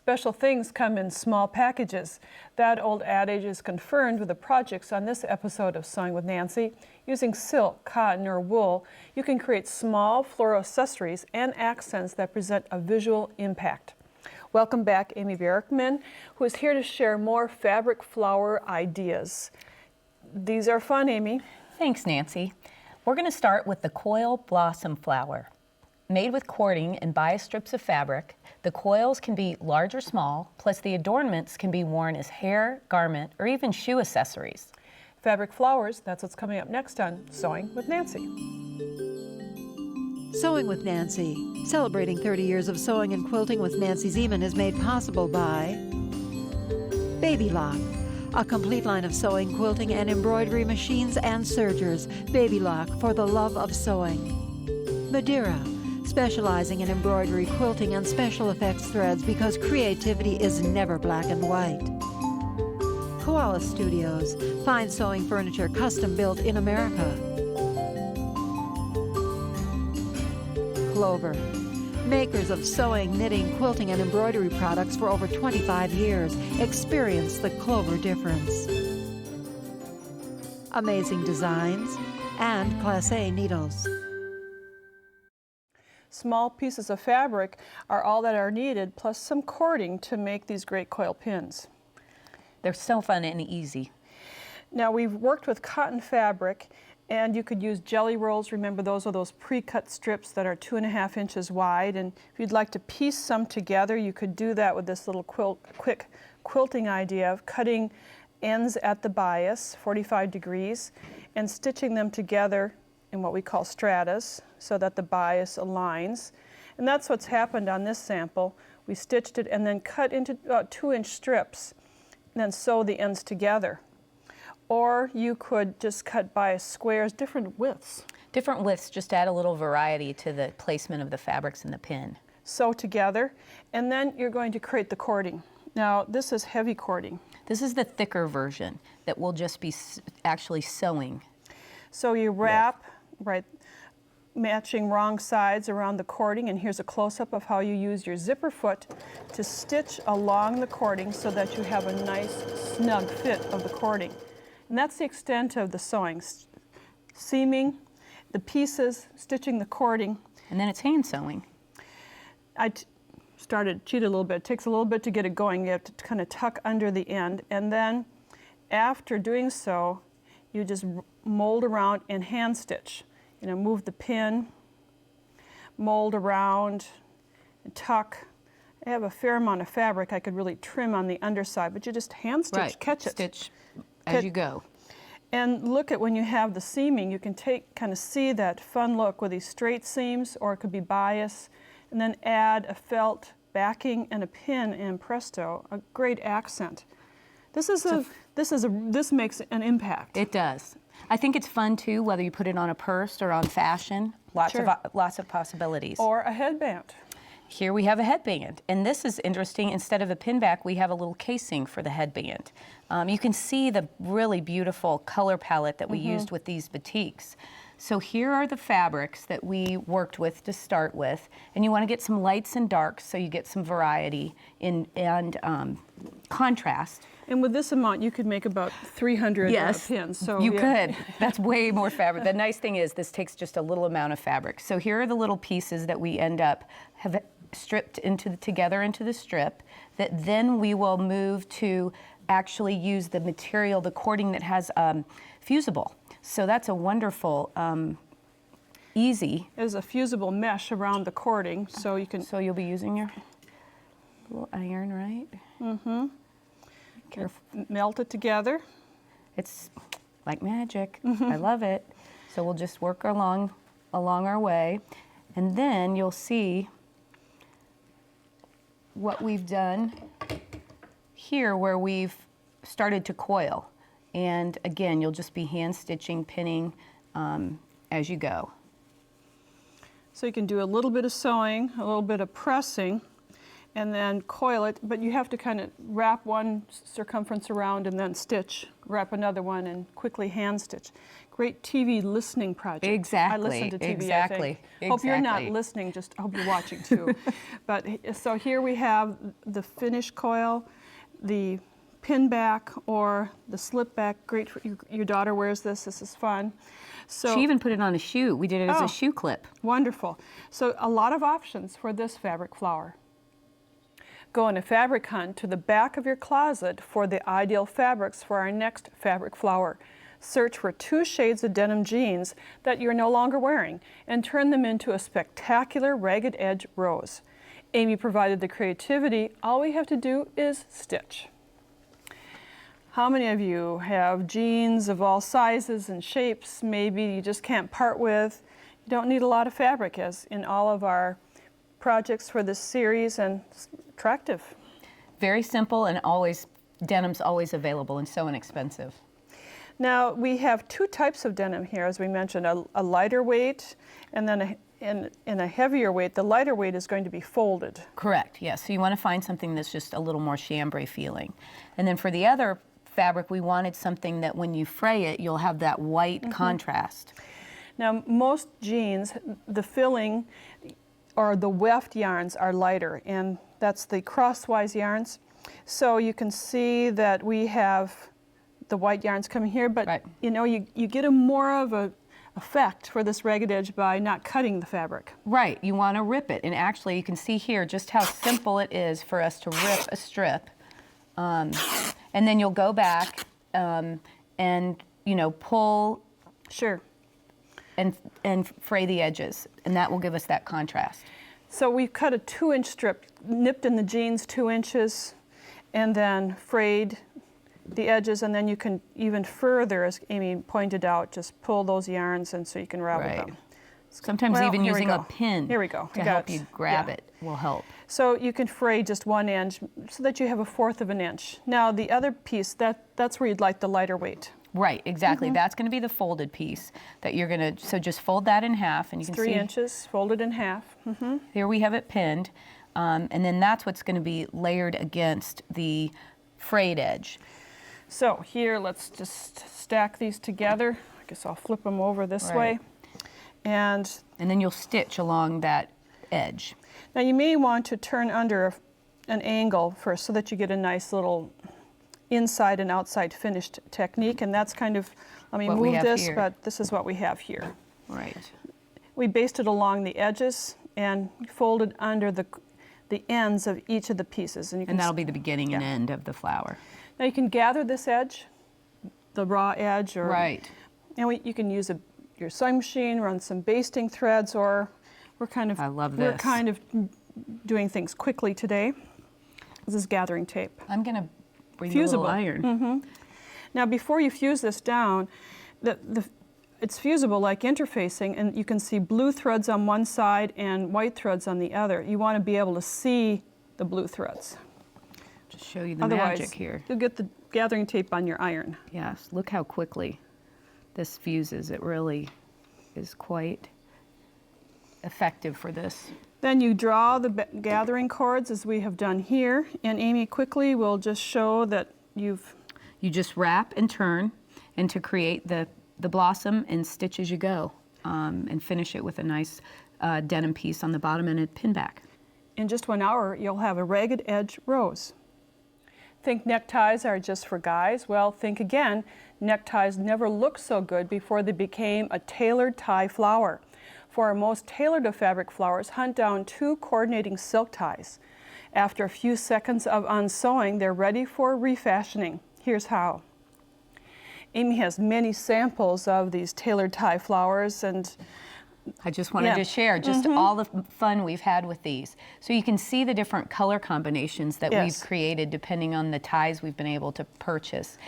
Special things come in small packages. That old adage is confirmed with the projects on this episode of Sewing with Nancy. Using silk, cotton, or wool, you can create small floral accessories and accents that present a visual impact. Welcome back, Amy Bjorkman, who is here to share more fabric flower ideas. These are fun, Amy. Thanks, Nancy. We're going to start with the coil blossom flower. Made with cording and bias strips of fabric, the coils can be large or small, plus the adornments can be worn as hair, garment, or even shoe accessories. Fabric flowers, that's what's coming up next on Sewing with Nancy. Sewing with Nancy. Celebrating 30 years of sewing and quilting with Nancy Zieman is made possible by Baby Lock, a complete line of sewing, quilting, and embroidery machines and sergers. Baby Lock, for the love of sewing. Madeira, specializing in embroidery, quilting, and special effects threads because creativity is never black and white. Koala Studios, fine sewing furniture custom built in America. Clover, makers of sewing, knitting, quilting, and embroidery products for over 25 years. Experience the Clover difference. Amazing Designs and Class A Needles. Small pieces of fabric are all that are needed, plus some cording to make these great coil pins. They're so fun and easy. Now, we've worked with cotton fabric, and you could use jelly rolls. Remember, those are those pre-cut strips that are 2.5 inches wide, and if you'd like to piece some together, you could do that with this little quick quilting idea of cutting ends at the bias, 45 degrees, and stitching them together in what we call stratas so that the bias aligns. And that's what's happened on this sample. We stitched it and then cut into about 2-inch strips and then sew the ends together. Or you could just cut bias squares, different widths. Different widths just add a little variety to the placement of the fabrics in the pin. Sew together, and then you're going to create the cording. Now, this is heavy cording. This is the thicker version that will just be actually sewing. So you wrap, right, matching wrong sides around the cording, and here's a close-up of how you use your zipper foot to stitch along the cording so that you have a nice snug fit of the cording. And that's the extent of the sewing. Seaming the pieces, stitching the cording. And then it's hand sewing. I cheated a little bit. It takes a little bit to get it going. You have to kind of tuck under the end. And then after doing so, you just mold around and hand stitch. You know, move the pin, mold around, and tuck. I have a fair amount of fabric I could really trim on the underside, but you just hand stitch, right. Catch it. Stitch as you go. And look at when you have the seaming, you can kind of see that fun look with these straight seams, or it could be bias, and then add a felt backing and a pin, and presto, a great accent. This makes an impact. It does. I think it's fun too, whether you put it on a purse or on fashion. Lots of possibilities. Or a headband. Here we have a headband, and this is interesting. Instead of a pin back, we have a little casing for the headband. You can see the really beautiful color palette that we used with these batiks. So here are the fabrics that we worked with to start with, and you want to get some lights and darks so you get some variety and contrast. And with this amount, you could make about 300 pins. So you could. That's way more fabric. The nice thing is this takes just a little amount of fabric. So here are the little pieces that we end up have stripped together into the strip that then we will move to actually use the material, the cording that has fusible. So that's a wonderful, easy. There's a fusible mesh around the cording, so you can. So you'll be using your little iron, right? Mm-hmm. Careful. Melt it together. It's like magic. I love it. So we'll just work along our way, and then you'll see what we've done here where we've started to coil. And again, you'll just be hand stitching, pinning as you go. So you can do a little bit of sewing, a little bit of pressing, and then coil it, but you have to kind of wrap one circumference around and then stitch, wrap another one and quickly hand stitch. great TV listening project. Exactly, I listen to TV, exactly, I think. Hope you're not exactly. listening, just hope you're watching too. But so here we have the finish coil, the pin back or the slip back. Great for your daughter wears this. This is fun. So She even put it on a shoe. We did it as Oh. a shoe clip. wonderful. So a lot of options for this fabric flower. Go on a fabric hunt to the back of your closet for the ideal fabrics for our next fabric flower. Search for 2 shades of denim jeans that you're no longer wearing and turn them into a spectacular ragged edge rose. Amy provided the creativity. All we have to do is stitch. How many of you have jeans of all sizes and shapes maybe you just can't part with? You don't need a lot of fabric, as in all of our projects for this series, and it's attractive. Very simple, and always, denim's always available and so inexpensive. Now we have 2 types of denim here, as we mentioned, a lighter weight and then in a heavier weight. The lighter weight is going to be folded. Correct, yes. So you want to find something that's just a little more chambray feeling. And then for the other fabric, we wanted something that when you fray it, you'll have that white contrast. Now most jeans, the filling or the weft yarns are lighter, and that's the crosswise yarns. So you can see that we have the white yarns coming here, but Right. you know, you get a more of a effect for this ragged edge by not cutting the fabric. Right, you want to rip it. And actually, you can see here just how simple it is for us to rip a strip. And then you'll go back and, you know, pull Sure. and fray the edges, and that will give us that contrast. So we've cut a 2-inch strip, nipped in the jeans 2 inches, and then frayed the edges, and then you can even further, as Amy pointed out, just pull those yarns and so you can ravel Right. them. Sometimes Well, even here we using a go. pin Here we go. to I got help it. you grab Yeah. it will help. So you can fray just 1 inch so that you have 1/4 of an inch. Now the other piece, that's where you'd like the lighter weight. Right, exactly. That's going to be the folded piece that you're going to, so just fold that in half, and you can 3 see inches, folded in half. here we have it pinned, and then that's what's going to be layered against the frayed edge. So here, let's just stack these together. I guess I'll flip them over this Right. way. And And then you'll stitch along that edge. now you may want to turn under an angle first so that you get a nice little inside and outside finished technique, and that's kind of, let me What we move have this, here. but this is what we have here. Right. We basted along the edges and folded under the ends of each of the pieces. And you can And that'll be the beginning and Yeah. end of the flower. Now you can gather this edge, the raw edge, or Right. and you can use your sewing machine, run some basting threads, or we're kind of I love we're this. kind of doing things quickly today. This is gathering tape. I'm going to bring Fusible. the little iron. Now before you fuse this down, it's fusible like interfacing, and you can see blue threads on one side and white threads on the other. You want to be able to see the blue threads. Just show you the Otherwise, magic here. you'll get the gathering tape on your iron. Yes, look how quickly this fuses. It really is quite effective for this. Then you draw the gathering cords as we have done here, and Amy quickly will just show that you've You just wrap and turn, and to create the blossom, and stitch as you go, and finish it with a nice denim piece on the bottom and a pin back. in just 1 hour, you'll have a ragged edge rose. Think neckties are just for guys? Well, think again. Neckties never looked so good before they became a tailored tie flower. For our most tailored of fabric flowers, hunt down 2 coordinating silk ties. After a few seconds of unsewing, they're ready for refashioning. Here's how. Amy has many samples of these tailored tie flowers, and I just wanted Yeah. to share just all the fun we've had with these. So you can see the different color combinations that Yes. we've created depending on the ties we've been able to purchase.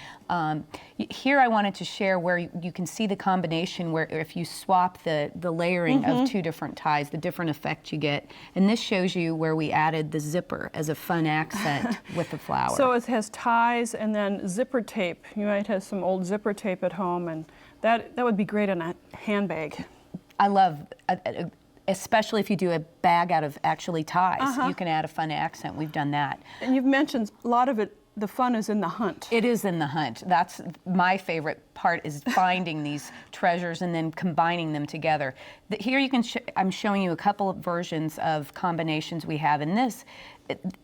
Here I wanted to share where you can see the combination where if you swap the layering of 2 different ties, the different effect you get. And this shows you where we added the zipper as a fun accent with the flower. so it has ties and then zipper tape. You might have some old zipper tape at home, and that would be great on a handbag. I love, especially if you do a bag out of actually ties, you can add a fun accent. We've done that. And you've mentioned a lot of it, the fun is in the hunt. It is in the hunt. That's my favorite part, is finding these treasures and then combining them together. Here you can, I'm showing you a couple of versions of combinations we have in this.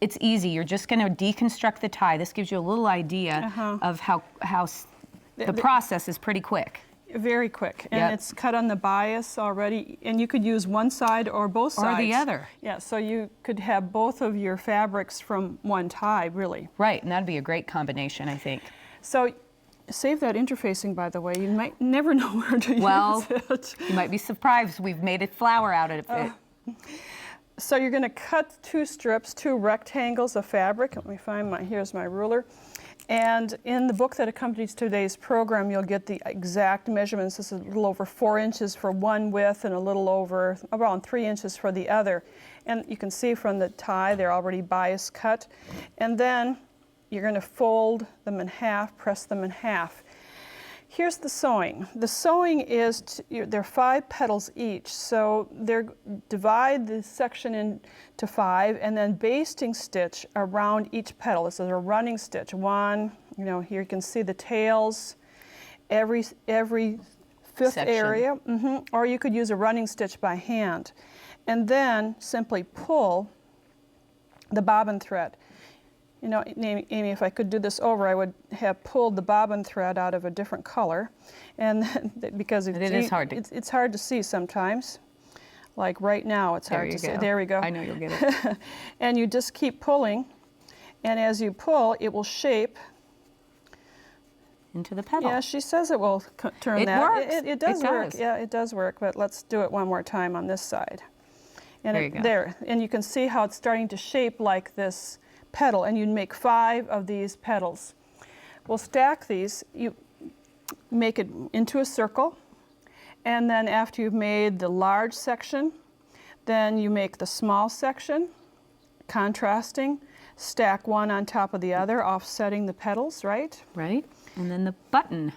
It's easy. You're just going to deconstruct the tie. This gives you a little idea of how the process is pretty quick. Very quick, and it's cut on the bias already, and you could use one side or both sides. Or the other. Yeah, so you could have both of your fabrics from one tie, really. Right, and that'd be a great combination, I think. So save that interfacing, by the way. You might never know where to use it. You might be surprised. We've made a flower out of it. So you're going to cut 2 strips, 2 rectangles of fabric. Let me find here's my ruler. And in the book that accompanies today's program, you'll get the exact measurements. This is a little over 4 inches for one width and a little over around 3 inches for the other. And you can see from the tie, they're already bias cut. And then you're going to fold them in half, press them in half. Here's the sewing. The sewing is, they're 5 petals each, so divide the section into 5 and then basting stitch around each petal. This is a running stitch. One, here you can see the tails, every 5th section. area, or you could use a running stitch by hand. And then simply pull the bobbin thread. Amy, if I could do this over, I would have pulled the bobbin thread out of a different color, and because it is hard to... it's hard to see sometimes. Like right now, it's hard to see. There we go. I know you'll get it. And you just keep pulling, and as you pull, it will shape into the petal. Yeah, she says it will turn it that. Works. It does work. Does. Yeah, it does work. But let's do it one more time on this side. And there you go. And you can see how it's starting to shape like this petal, and you'd make 5 of these petals. We'll stack these. You make it into a circle, and then after you've made the large section, then you make the small section, contrasting, stack one on top of the other, offsetting the petals, right? Right, and then the button,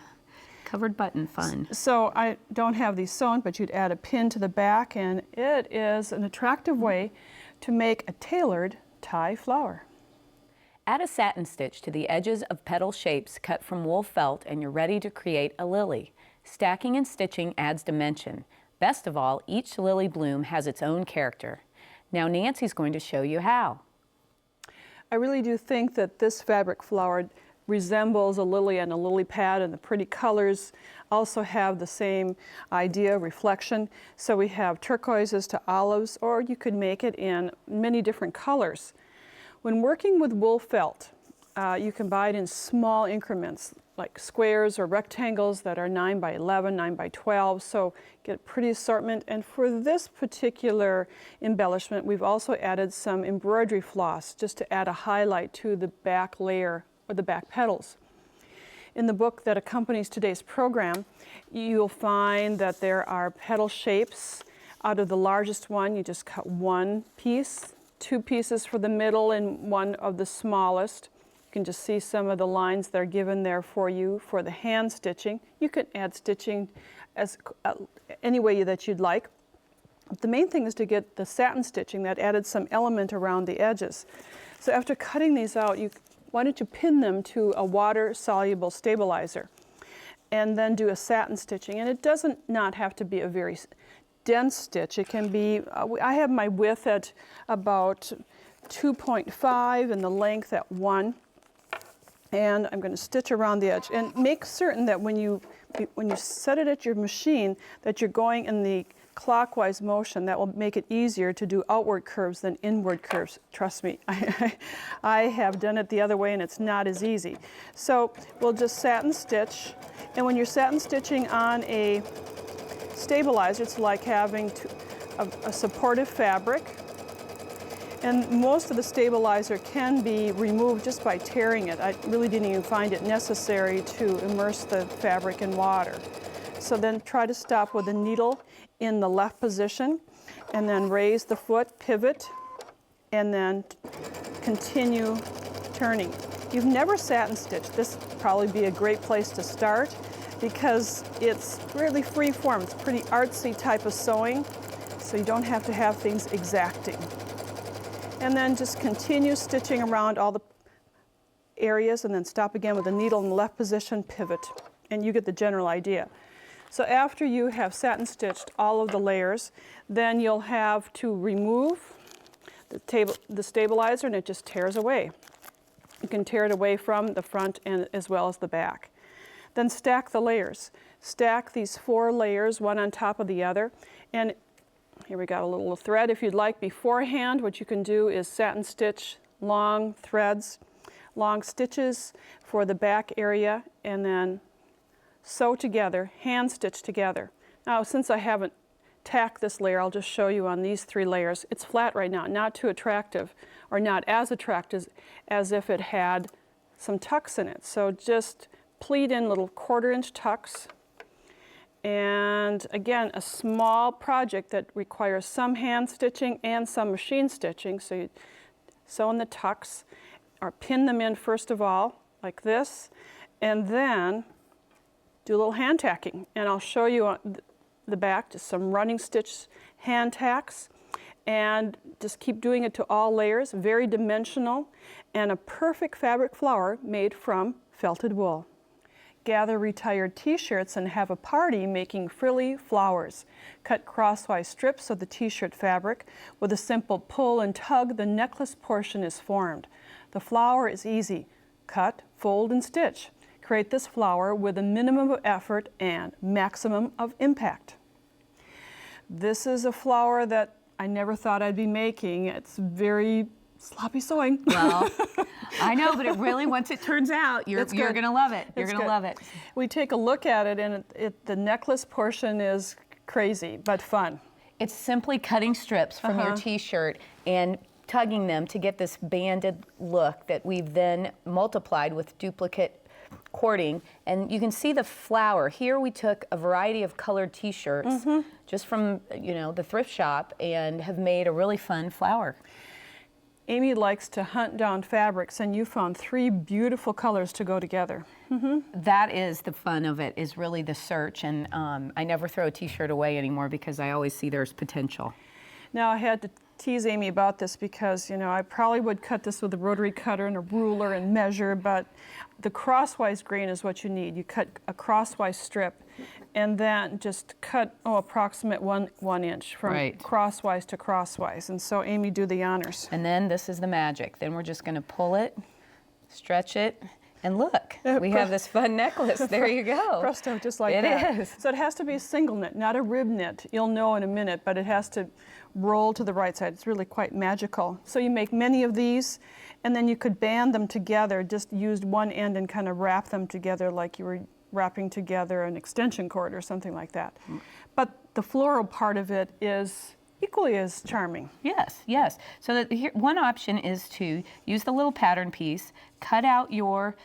covered button, fun. So I don't have these sewn, but you'd add a pin to the back, and it is an attractive way to make a tailored tie flower. Add a satin stitch to the edges of petal shapes cut from wool felt, and you're ready to create a lily. Stacking and stitching adds dimension. Best of all, each lily bloom has its own character. Now Nancy's going to show you how. I really do think that this fabric flower resembles a lily and a lily pad, and the pretty colors also have the same idea, reflection. So we have turquoises to olives, or you could make it in many different colors. When working with wool felt, you can buy it in small increments, like squares or rectangles that are 9 by 11, 9 by 12, so get a pretty assortment. And for this particular embellishment, we've also added some embroidery floss just to add a highlight to the back layer or the back petals. In the book that accompanies today's program, you'll find that there are petal shapes. Out of the largest one, you just cut 1 piece, 2 pieces for the middle, and 1 of the smallest. You can just see some of the lines that are given there for you for the hand stitching. You can add stitching as any way that you'd like. But the main thing is to get the satin stitching that added some element around the edges. So after cutting these out, why don't you pin them to a water-soluble stabilizer and then do a satin stitching. And it doesn't not have to be a very dense stitch. It can be, I have my width at about 2.5 and the length at 1. And I'm going to stitch around the edge. And make certain that when you set it at your machine, that you're going in the clockwise motion. That will make it easier to do outward curves than inward curves. Trust me, I have done it the other way and it's not as easy. So we'll just satin stitch. And when you're satin stitching on a stabilizer, it's like having a supportive fabric. And most of the stabilizer can be removed just by tearing it. I really didn't even find it necessary to immerse the fabric in water. So then try to stop with the needle in the left position, and then raise the foot, pivot, and then continue turning. If you've never satin stitched, this would probably be a great place to start because it's really free form. It's pretty artsy type of sewing, so you don't have to have things exacting. And then just continue stitching around all the areas and then stop again with the needle in the left position, pivot, and you get the general idea. So after you have satin stitched all of the layers, then you'll have to remove the stabilizer, and it just tears away. You can tear it away from the front and as well as the back. Then stack the layers. Stack these 4 layers, one on top of the other. And here we got a little thread. If you'd like beforehand, what you can do is satin stitch long threads, long stitches for the back area, and then sew together, hand stitch together. Now, since I haven't tacked this layer, I'll just show you on these 3 layers. It's flat right now, not too attractive, or not as attractive as if it had some tucks in it. So just pleat in little 1/4-inch tucks. And again, a small project that requires some hand stitching and some machine stitching. So you sew in the tucks, or pin them in first of all, like this, and then do a little hand tacking. And I'll show you on the back, just some running stitch hand tacks. And just keep doing it to all layers, very dimensional, and a perfect fabric flower made from felted wool. Gather retired t-shirts and have a party making frilly flowers. Cut crosswise strips of the t-shirt fabric. With a simple pull and tug, the necklace portion is formed. The flower is easy. Cut, fold, and stitch. Create this flower with a minimum of effort and maximum of impact. This is a flower that I never thought I'd be making. It's very sloppy sewing. Well, I know, but it really, once it turns out, you're going to love it. You're going to love it. We take a look at it, and the necklace portion is crazy, but fun. It's simply cutting strips from your t-shirt and tugging them to get this banded look that we've then multiplied with duplicate cording. And you can see the flower. Here we took a variety of colored t-shirts just from, the thrift shop, and have made a really fun flower. Amy likes to hunt down fabrics, and you found 3 beautiful colors to go together. That is the fun of it, is really the search. And I never throw a t-shirt away anymore because I always see there's potential. Now, I had to tease Amy about this because, I probably would cut this with a rotary cutter and a ruler and measure, but the crosswise grain is what you need. You cut a crosswise strip and then just cut, approximate one inch from crosswise to crosswise. And so Amy, do the honors. And then this is the magic. Then we're just going to pull it, stretch it, and look, we have this fun necklace. There you go. Presto, just like that. It is. So it has to be a single knit, not a rib knit. You'll know in a minute, but it has to roll to the right side. It's really quite magical. So you make many of these, and then you could band them together, just use one end and kind of wrap them together like you were wrapping together an extension cord or something like that. But the floral part of it is equally as charming. Yes, yes. So here, one option is to use the little pattern piece, cut out your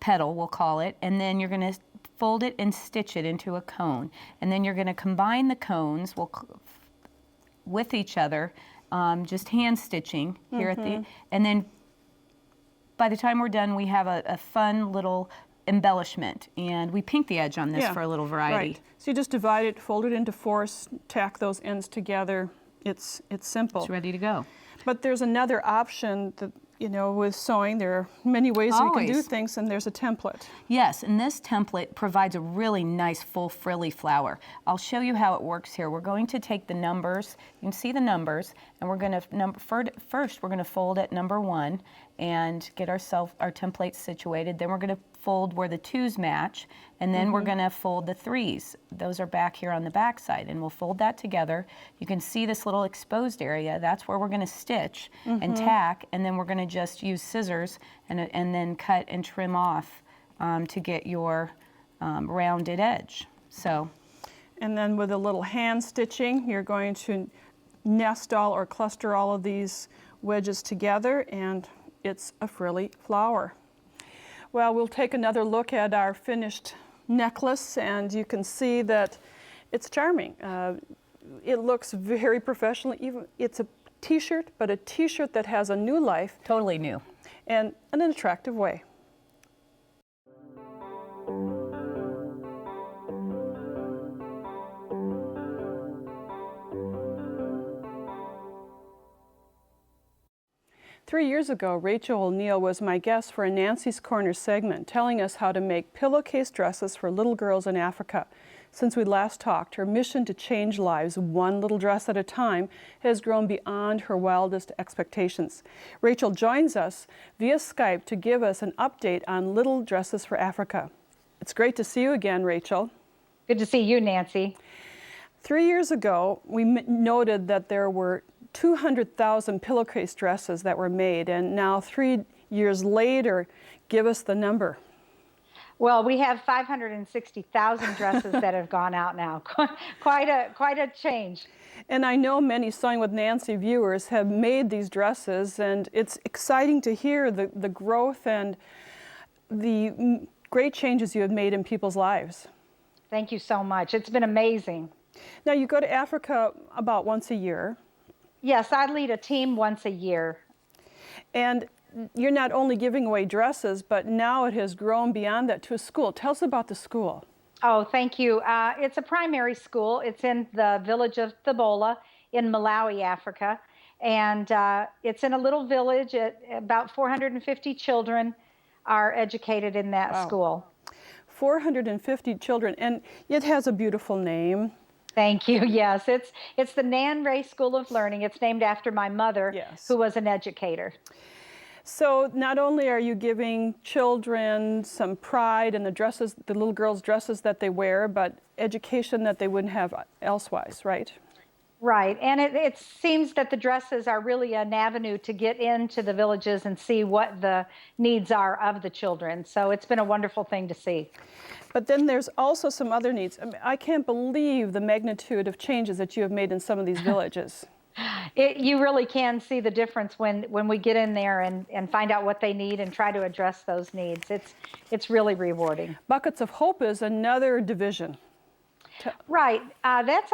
petal, we'll call it, and then you're going to fold it and stitch it into a cone. And then you're going to combine the cones with each other, just hand stitching here at the, and then by the time we're done, we have a fun little embellishment, and we pink the edge on this for a little variety. Right. So you just divide it, fold it into 4, tack those ends together. It's simple. It's ready to go. But there's another option that, with sewing, there are many ways we can do things, and there's a template. Yes, and this template provides a really nice full frilly flower. I'll show you how it works here. We're going to take the numbers, you can see the numbers, and we're going to, first we're going to fold at number 1 and get our template situated. Then we're going to fold where the 2s match, and then we're going to fold the 3s. Those are back here on the back side, and we'll fold that together. You can see this little exposed area. That's where we're going to stitch and tack, and then we're going to just use scissors and then cut and trim off to get your rounded edge. So, and then with a little hand stitching, you're going to nest all or cluster all of these wedges together, and it's a frilly flower. Well, we'll take another look at our finished necklace, and you can see that it's charming. It looks very professional. Even it's a t-shirt, but a t-shirt that has a new life. Totally new. And in an attractive way. 3 years ago, Rachel O'Neill was my guest for a Nancy's Corner segment, telling us how to make pillowcase dresses for little girls in Africa. Since we last talked, her mission to change lives one little dress at a time has grown beyond her wildest expectations. Rachel joins us via Skype to give us an update on Little Dresses for Africa. It's great to see you again, Rachel. Good to see you, Nancy. 3 years ago, we noted that there were 200,000 pillowcase dresses that were made, and now 3 years later, give us the number. Well, we have 560,000 dresses that have gone out now. Quite a change. And I know many Sewing with Nancy viewers have made these dresses, and it's exciting to hear the growth and the great changes you have made in people's lives. Thank you so much. It's been amazing. Now, you go to Africa about once a year. Yes, I lead a team once a year. And you're not only giving away dresses, but now it has grown beyond that to a school. Tell us about the school. Oh, thank you. It's a primary school. It's in the village of Thibola in Malawi, Africa. And it's in a little village. About 450 children are educated in that school. 450 children, and it has a beautiful name. Thank you. Yes, it's the Nan Ray School of Learning. It's named after my mother, Yes. who was an educator. So not only are you giving children some pride in the dresses, the little girls' dresses that they wear, but education that they wouldn't have elsewise, right? Right. And it seems that the dresses are really an avenue to get into the villages and see what the needs are of the children. So it's been a wonderful thing to see. But then there's also some other needs. I mean, I can't believe the magnitude of changes that you have made in some of these villages. You really can see the difference when we get in there and find out what they need and try to address those needs. It's really rewarding. Buckets of Hope is another division. Right. That's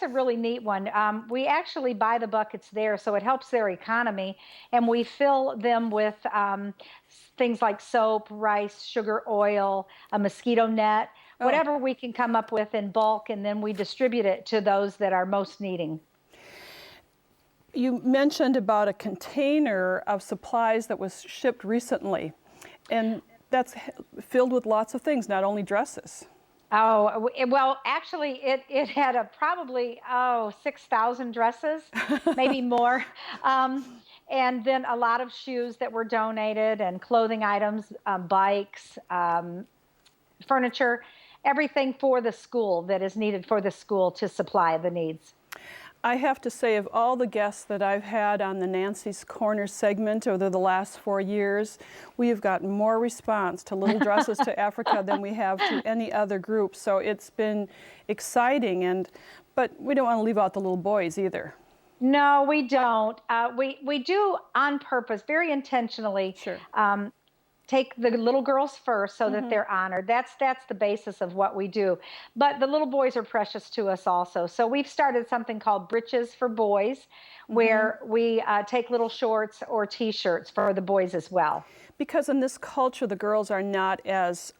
a really neat one. We actually buy the buckets there, so it helps their economy, and we fill them with things like soap, rice, sugar, oil, a mosquito net, whatever we can come up with in bulk, and then we distribute it to those that are most needing. You mentioned about a container of supplies that was shipped recently, and that's filled with lots of things, not only dresses. Oh, well, actually, it had probably 6,000 dresses, maybe more. And then a lot of shoes that were donated and clothing items, bikes, furniture, everything for the school that is needed for the school to supply the needs. I have to say, of all the guests that I've had on the Nancy's Corner segment over the last 4 years, we have gotten more response to Little Dresses to Africa than we have to any other group. So it's been exciting, but we don't want to leave out the little boys either. No, we don't. We do on purpose, very intentionally. Sure. Take the little girls first so that they're honored. That's the basis of what we do. But the little boys are precious to us also. So we've started something called Britches for Boys, where we take little shorts or T-shirts for the boys as well. Because in this culture, the girls are not as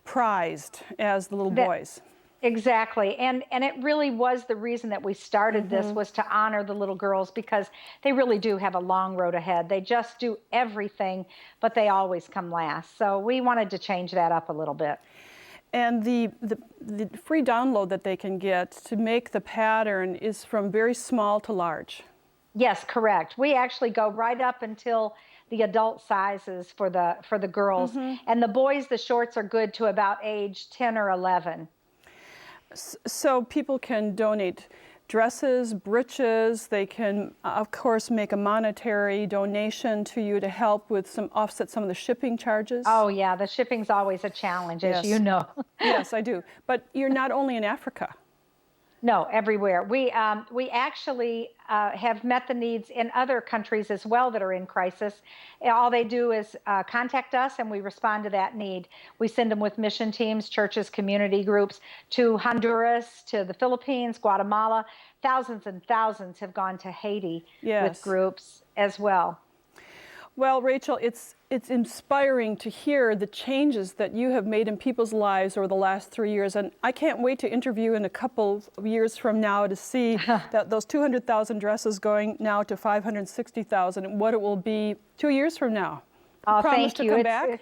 prized as the little boys. Exactly. And it really was the reason that we started this, was to honor the little girls, because they really do have a long road ahead. They just do everything, but they always come last. So we wanted to change that up a little bit. And the free download that they can get to make the pattern is from very small to large. Yes, correct. We actually go right up until the adult sizes for the girls. And the boys, the shorts are good to about age 10 or 11. So people can donate dresses, breeches. They can, of course, make a monetary donation to you to help with offset some of the shipping charges. Oh yeah, the shipping's always a challenge, as you know. Yes, I do. But you're not only in Africa. No, everywhere. We actually have met the needs in other countries as well that are in crisis. All they do is contact us, and we respond to that need. We send them with mission teams, churches, community groups to Honduras, to the Philippines, Guatemala. Thousands and thousands have gone to Haiti with groups as well. Well, Rachel, it's inspiring to hear the changes that you have made in people's lives over the last 3 years, and I can't wait to interview you in a couple of years from now to see that those 200,000 dresses going now to 560,000, and what it will be 2 years from now. Oh, Promise thank to you. come back?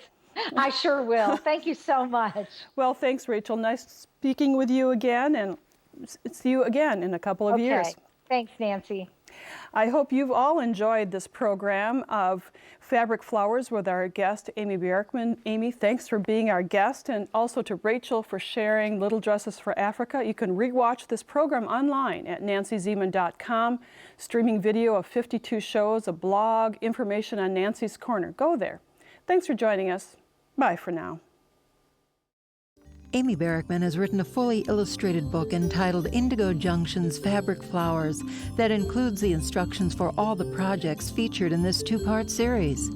I sure will. Thank you so much. Well, thanks, Rachel. Nice speaking with you again, and see you again in a couple of years. Okay. Thanks, Nancy. I hope you've all enjoyed this program of Fabric Flowers with our guest, Amy Bjorkman. Amy, thanks for being our guest, and also to Rachel for sharing Little Dresses for Africa. You can rewatch this program online at nancyzieman.com, streaming video of 52 shows, a blog, information on Nancy's Corner. Go there. Thanks for joining us. Bye for now. Amy Bjorkman has written a fully illustrated book entitled Indigo Junction's Fabric Flowers that includes the instructions for all the projects featured in this two-part series.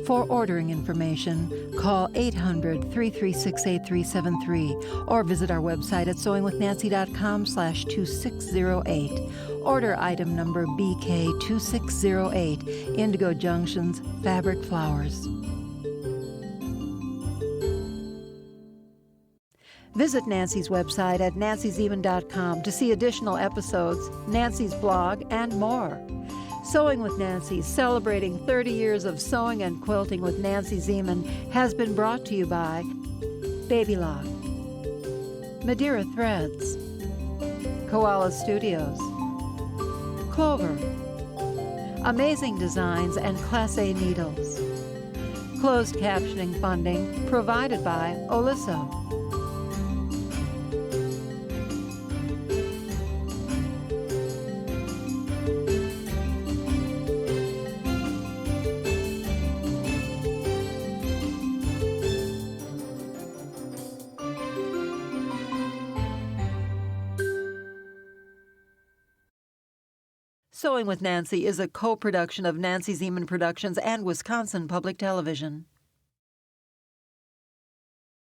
For ordering information, call 800-336-8373 or visit our website at sewingwithnancy.com/2608. Order item number BK2608, Indigo Junction's Fabric Flowers. Visit Nancy's website at nancyzieman.com to see additional episodes, Nancy's blog, and more. Sewing with Nancy, celebrating 30 years of sewing and quilting with Nancy Zieman, has been brought to you by Baby Lock, Madeira Threads, Koala Studios, Clover, Amazing Designs and Class A Needles. Closed captioning funding provided by Oliso. Sewing with Nancy is a co-production of Nancy Zieman Productions and Wisconsin Public Television.